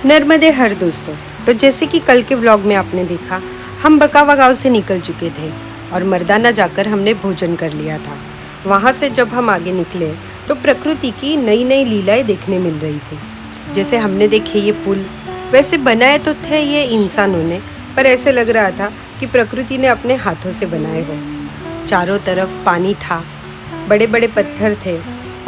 नर्मदे हर दोस्तों। तो जैसे कि कल के व्लॉग में आपने देखा, हम बकावा गांव से निकल चुके थे और मर्दाना जाकर हमने भोजन कर लिया था। वहाँ से जब हम आगे निकले तो प्रकृति की नई नई लीलाएं देखने मिल रही थी। जैसे हमने देखे ये पुल, वैसे बनाए तो थे ये इंसानों ने, पर ऐसे लग रहा था कि प्रकृति ने अपने हाथों से बनाए हो। चारों तरफ पानी था, बड़े बड़े पत्थर थे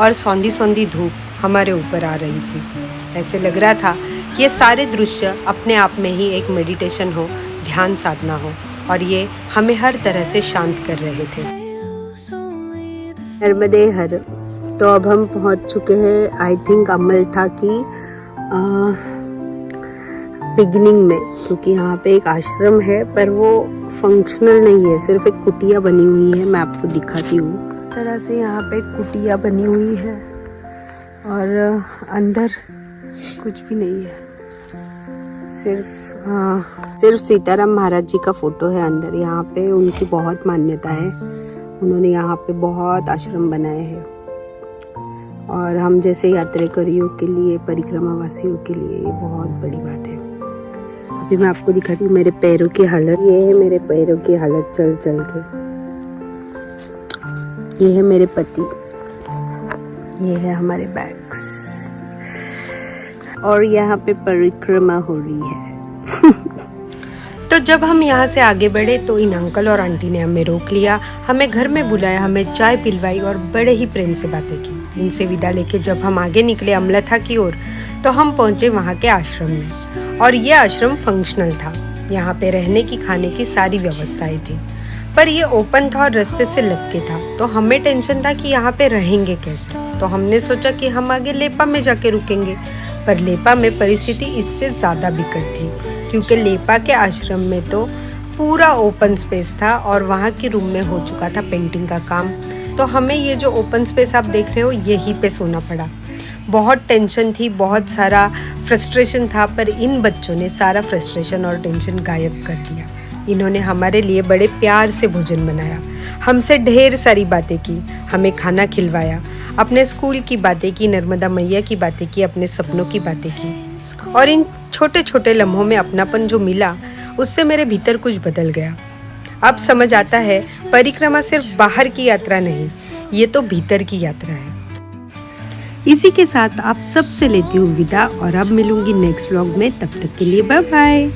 और सौंधी सौंधी धूप हमारे ऊपर आ रही थी। ऐसे लग रहा था ये सारे दृश्य अपने आप में ही एक मेडिटेशन हो, ध्यान साधना हो, और ये हमें हर तरह से शांत कर रहे थे। नर्मदे हर। तो अब हम पहुंच चुके हैं, आई थिंक अमलथा की बिगनिंग में, क्योंकि यहाँ पे एक आश्रम है पर वो फंक्शनल नहीं है, सिर्फ एक कुटिया बनी हुई है। मैं आपको दिखाती हूँ। तरह से यहाँ पे एक कुटिया बनी हुई है और अंदर कुछ भी नहीं है, सिर्फ सीताराम महाराज जी का फोटो है अंदर। यहाँ पे उनकी बहुत मान्यता है, उन्होंने यहाँ पे बहुत आश्रम बनाए हैं और हम जैसे यात्रियों के लिए, परिक्रमा वासियों के लिए ये बहुत बड़ी बात है। अभी मैं आपको दिखाती हूँ मेरे पैरों की हालत। ये है मेरे पैरों की हालत चल चल के। ये है मेरे पति, ये है हमारे बैग्स और यहाँ पे परिक्रमा हो रही है। तो जब हम यहाँ से आगे बढ़े तो इन अंकल और आंटी ने हमें रोक लिया, हमें घर में बुलाया, हमें चाय पिलवाई और बड़े ही प्रेम से बातें की। इनसे विदा लेके जब हम आगे निकले अमलथा की ओर तो हम पहुंचे वहाँ के आश्रम में। और ये आश्रम फंक्शनल था, यहाँ पे रहने की, खाने की सारी व्यवस्थाएं थी, पर ये ओपन था और रास्ते से लग के था। तो हमें टेंशन था कि यहाँ पे रहेंगे कैसे। तो हमने सोचा कि हम आगे लेपा में जाके रुकेंगे, पर लेपा में परिस्थिति इससे ज़्यादा बिकट थी, क्योंकि लेपा के आश्रम में तो पूरा ओपन स्पेस था और वहाँ की रूम में हो चुका था पेंटिंग का काम। तो हमें ये जो ओपन स्पेस आप देख रहे हो यहीं पे सोना पड़ा। बहुत टेंशन थी, बहुत सारा फ्रस्ट्रेशन था, पर इन बच्चों ने सारा फ्रस्ट्रेशन और टेंशन गायब कर दिया। इन्होंने हमारे लिए बड़े प्यार से भोजन बनाया, हमसे ढेर सारी बातें की, हमें खाना खिलवाया, अपने स्कूल की बातें की, नर्मदा मैया की बातें की, अपने सपनों की बातें की। और इन छोटे छोटे लम्हों में अपनापन जो मिला उससे मेरे भीतर कुछ बदल गया। अब समझ आता है परिक्रमा सिर्फ बाहर की यात्रा नहीं, ये तो भीतर की यात्रा है। इसी के साथ आप सबसे लेती हूँ विदा और अब मिलूंगी नेक्स्ट व्लॉग में। तब तक के लिए बाय बाय।